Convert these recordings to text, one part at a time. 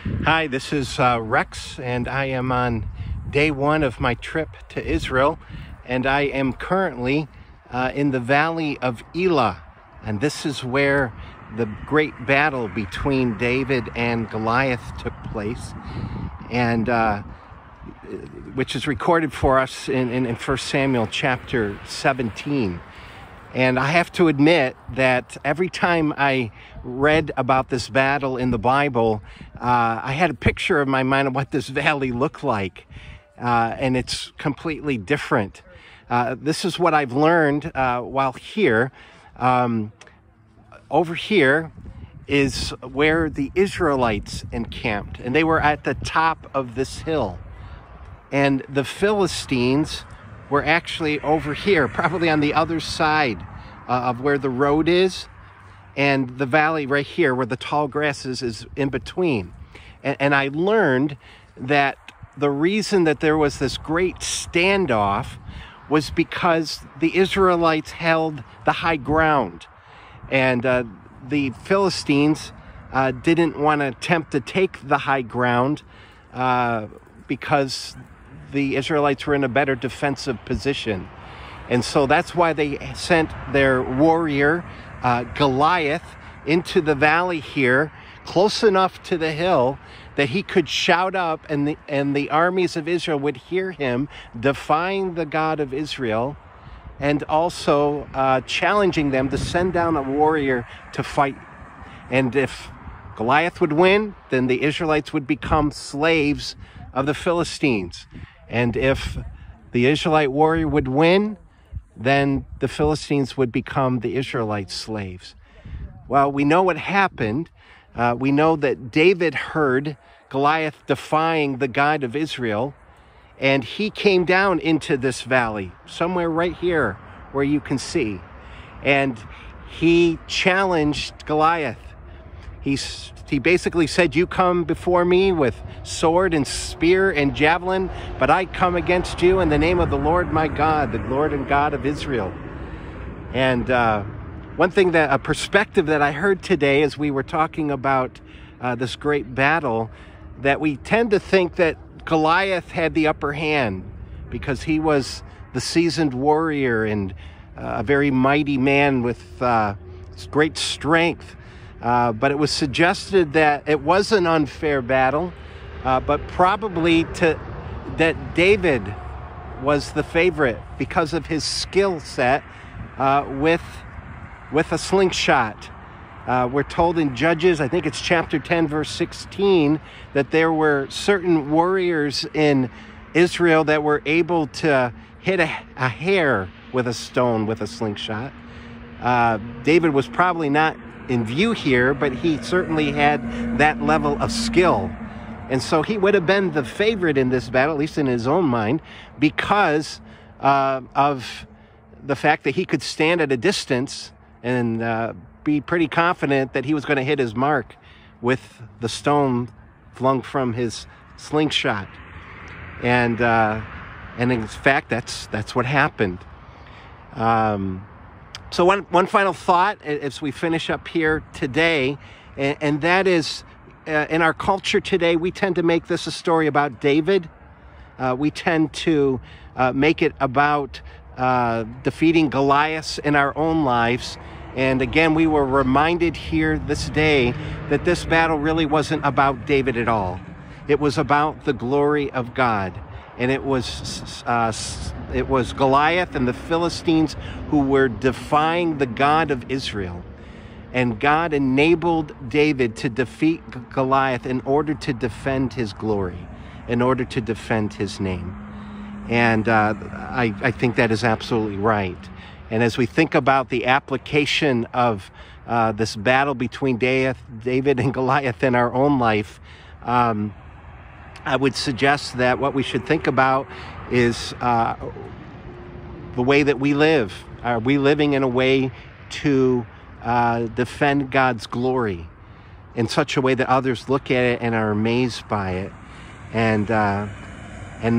Hi, this is Rex, and I am on day one of my trip to Israel, and I am currently in the valley of Elah, and this is where the great battle between David and Goliath took place, and which is recorded for us in 1 Samuel chapter 17. And I have to admit that every time I read about this battle in the Bible, I had a picture in my mind of what this valley looked like, and it's completely different. This is what I've learned while here. Over here is where the Israelites encamped, and they were at the top of this hill. And the Philistines were actually over here, probably on the other side of where the road is, and the valley right here where the tall grasses is in between. And I learned that the reason that there was this great standoff was because the Israelites held the high ground, and the Philistines didn't want to attempt to take the high ground because the Israelites were in a better defensive position. And so that's why they sent their warrior, Goliath, into the valley here, close enough to the hill that he could shout up and the armies of Israel would hear him, defying the God of Israel, and also challenging them to send down a warrior to fight. And if Goliath would win, then the Israelites would become slaves of the Philistines. And if the Israelite warrior would win, then the Philistines would become the Israelite slaves. Well, we know what happened. We know that David heard Goliath defying the God of Israel, and he came down into this valley, somewhere right here where you can see. And he challenged Goliath. He basically said, "You come before me with sword and spear and javelin, but I come against you in the name of the Lord my God, the Lord and God of Israel." And one thing, a perspective that I heard today as we were talking about this great battle, that we tend to think that Goliath had the upper hand because he was the seasoned warrior and a very mighty man with great strength. But it was suggested that it was an unfair battle, but probably that David was the favorite because of his skill set with a slingshot. We're told in Judges, I think it's chapter 10, verse 16, that there were certain warriors in Israel that were able to hit a hare with a stone with a slingshot. David was probably not in view here, but he certainly had that level of skill. And so he would have been the favorite in this battle, at least in his own mind, because of the fact that he could stand at a distance and be pretty confident that he was going to hit his mark with the stone flung from his slingshot. And in fact, that's what happened. So one final thought as we finish up here today, and that is, in our culture today, we tend to make this a story about David. We tend to make it about defeating Goliath in our own lives. And again, we were reminded here this day that this battle really wasn't about David at all. It was about the glory of God. And it was Goliath and the Philistines who were defying the God of Israel. And God enabled David to defeat Goliath in order to defend his glory, in order to defend his name. And I think that is absolutely right. And as we think about the application of this battle between David and Goliath in our own life, I would suggest that what we should think about is the way that we live. Are we living in a way to defend God's glory in such a way that others look at it and are amazed by it, and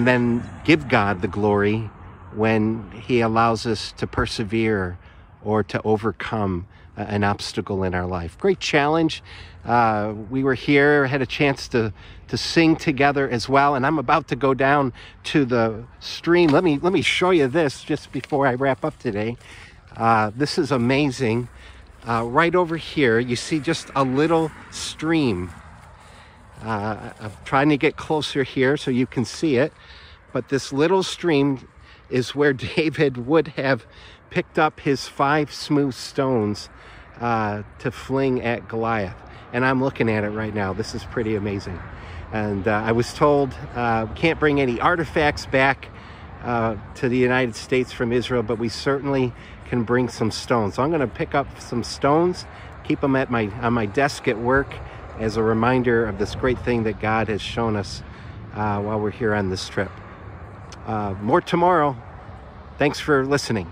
then give God the glory when he allows us to persevere or to overcome an obstacle in our life. Great challenge. We were here, had a chance to sing together as well, and I'm about to go down to the stream. Let me show you this just before I wrap up today. This is amazing. Right over here, you see just a little stream. I'm trying to get closer here so you can see it, but this little stream is where David would have picked up his 5 smooth stones to fling at Goliath. And I'm looking at it right now. This is pretty amazing. And I was told can't bring any artifacts back to the United States from Israel, but we certainly can bring some stones. So I'm going to pick up some stones, keep them at on my desk at work as a reminder of this great thing that God has shown us while we're here on this trip. More tomorrow. Thanks for listening.